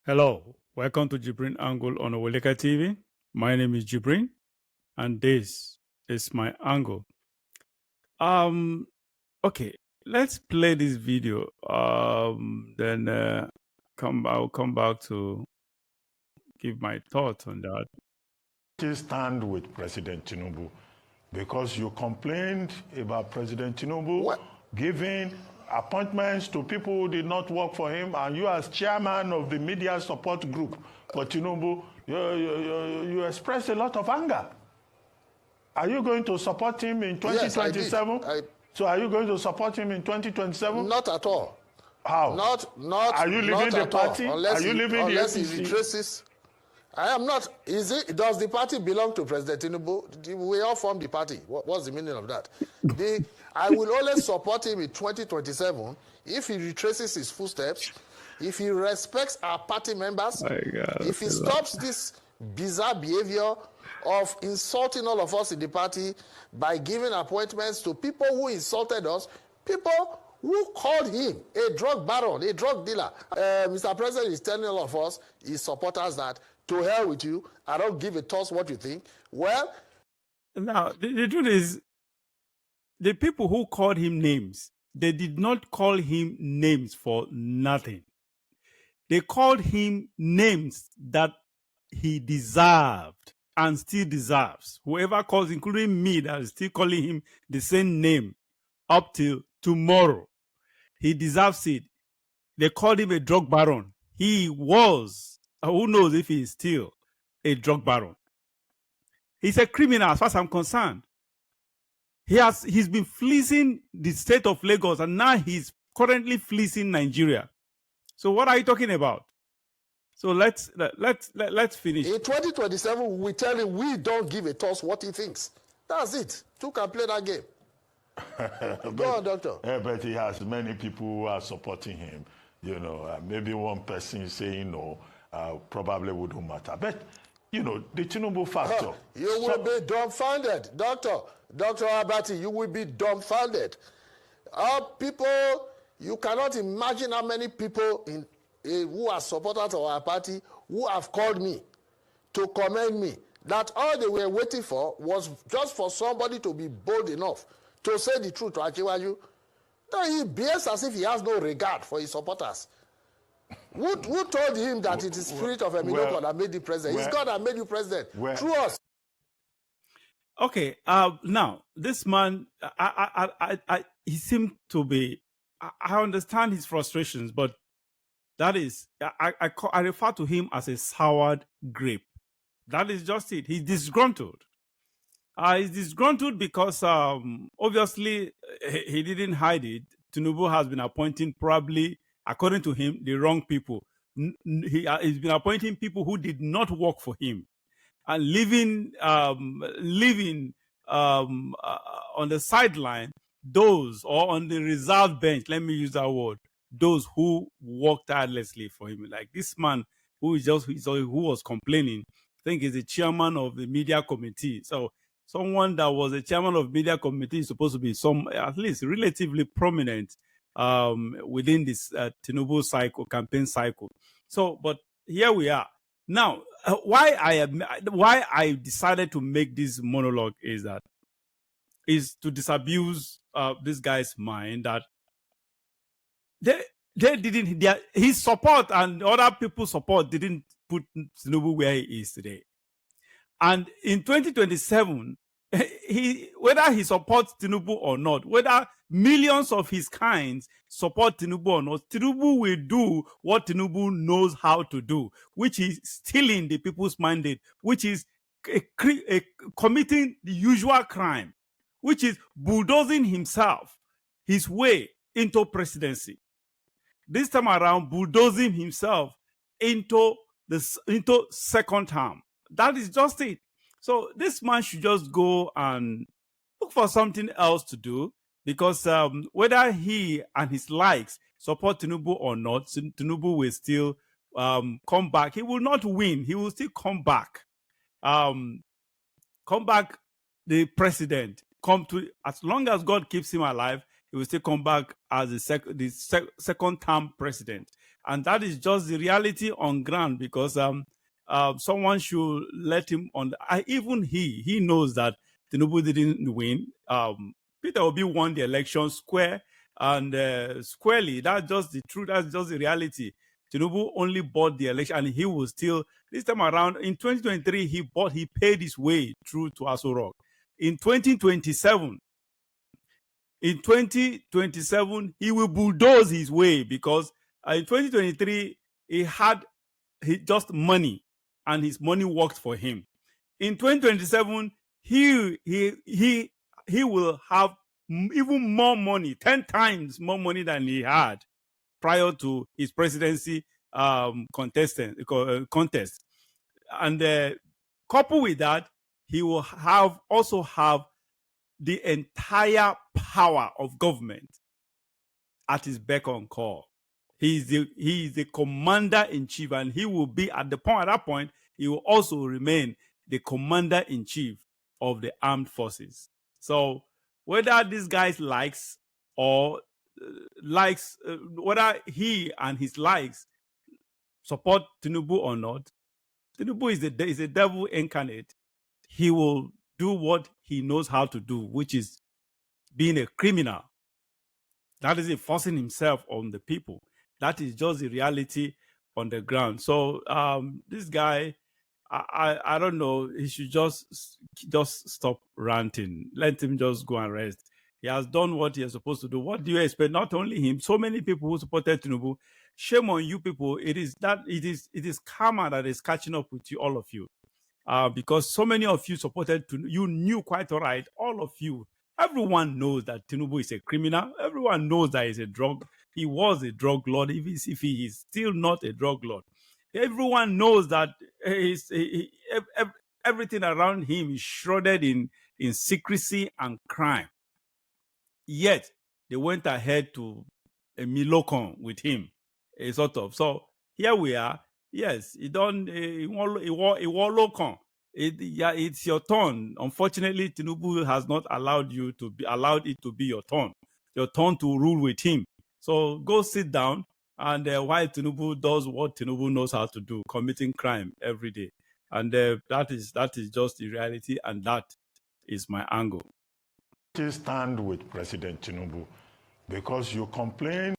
Hello, welcome to JIBRIN Angle on Oweleke TV. My name is JIBRIN, and this is my angle. Okay, let's play this video. Then I'll come back to give my thoughts on that. Still stand with President Tinubu because you complained about President Tinubu giving appointments to people who did not work for him, and you as chairman of the media support group for Tinubu, you expressed a lot of anger. Are you going to support him in 2027? Yes, so are you going to support him in 2027? Not at all. How? Not. Are you leaving the party? Unless are you leaving the APC? He retraces. I am not. Does the party belong to President Tinubu? We all form the party. What's the meaning of that? I will only support him in 2027 if he retraces his footsteps, if he respects our party members, if he stops this bizarre behavior of insulting all of us in the party by giving appointments to people who insulted us, people who called him a drug baron, a drug dealer. Mr. President is telling all of us, his supporters, that to hell with you, I don't give a toss what you think. Well, now the truth is, the people who called him names, they did not call him names for nothing. They called him names that he deserved and still deserves. Whoever calls, including me, that is still calling him the same name up till tomorrow, he deserves it. They called him a drug baron. He was, who knows if he is still a drug baron. He's a criminal as far as I'm concerned. He's been fleecing the state of Lagos, and now he's currently fleecing Nigeria. So what are you talking about? So let's finish. In 2027, we tell him we don't give a toss what he thinks. That's it. Two can play that game. Go on, doctor. But he has many people who are supporting him. You know, maybe one person saying no probably wouldn't matter. But, you know, the Tinubu factor. You will be dumbfounded, Doctor Abati, you will be dumbfounded. People, you cannot imagine how many people who are supporters of our party who have called me to commend me, that all they were waiting for was just for somebody to be bold enough to say the truth to Achiwaju. Then he behaves as if he has no regard for his supporters. Who told him that it is spirit of Eminoko that made the president? It's God that made you president. Through us. Okay. Now this man, he seemed to be. I understand his frustrations, but that is, I refer to him as a soured grape. That is just it. He's disgruntled. He's disgruntled because obviously he didn't hide it. Tinubu has been appointing, probably according to him, the wrong people. He's been appointing people who did not work for him, and living on the sideline, those, or on the reserve bench, let me use that word, those who worked tirelessly for him. Like this man who was complaining, I think is the chairman of the media committee. So someone that was a chairman of media committee is supposed to be at least relatively prominent within this Tinubu campaign cycle. So, but here we are. Now, why I decided to make this monologue is to disabuse this guy's mind that his support and other people's support didn't put Tinubu where he is today. And in 2027, whether he supports Tinubu or not, whether millions of his kinds support Tinubu or not, Tinubu will do what Tinubu knows how to do, which is stealing the people's mandate, which is committing the usual crime, which is bulldozing himself, his way into presidency. This time around, bulldozing himself into second term. That is just it. So this man should just go and look for something else to do, because whether he and his likes support Tinubu or not, Tinubu will still come back. He will not win. He will still come back. The president. As long as God keeps him alive, he will still come back as the second term president. And that is just the reality on ground, because someone should let him on. Even he knows that Tinubu didn't win. Peter Obi won the election square and squarely. That's just the truth. That's just the reality. Tinubu only bought the election, and he will still, this time around in 2023, he paid his way through to Aso Rock. In 2027, he will bulldoze his way, because in 2023 he had just money, and his money worked for him. In 2027, he will have even more money, 10 times more money than he had prior to his presidency contest. And coupled with that, he will also have the entire power of government at his beck and call. He is the commander-in-chief, and he will be at that point, he will also remain the commander-in-chief of the armed forces. So whether this guy likes or whether he and his likes support Tinubu or not, Tinubu is a devil incarnate. He will do what he knows how to do, which is being a criminal. That is forcing himself on the people. That is just the reality on the ground. So this guy, I don't know. He should just stop ranting. Let him just go and rest. He has done what he is supposed to do. What do you expect? Not only him, so many people who supported Tinubu. Shame on you people. It is karma that is catching up with you, all of you. Because so many of you supported Tinubu. You knew quite all right, all of you. Everyone knows that Tinubu is a criminal. Everyone knows that he was a drug lord, even if he is still not a drug lord. Everyone knows that everything around him is shrouded in secrecy and crime. Yet, they went ahead to a milocon with him, a sort of. So, here we are. Yes, it's your turn. Unfortunately, Tinubu has not allowed it to be your turn to rule with him. So go sit down, and while Tinubu does what Tinubu knows how to do, committing crime every day. And that is just the reality, and that is my angle. Stand with President Tinubu, because you complain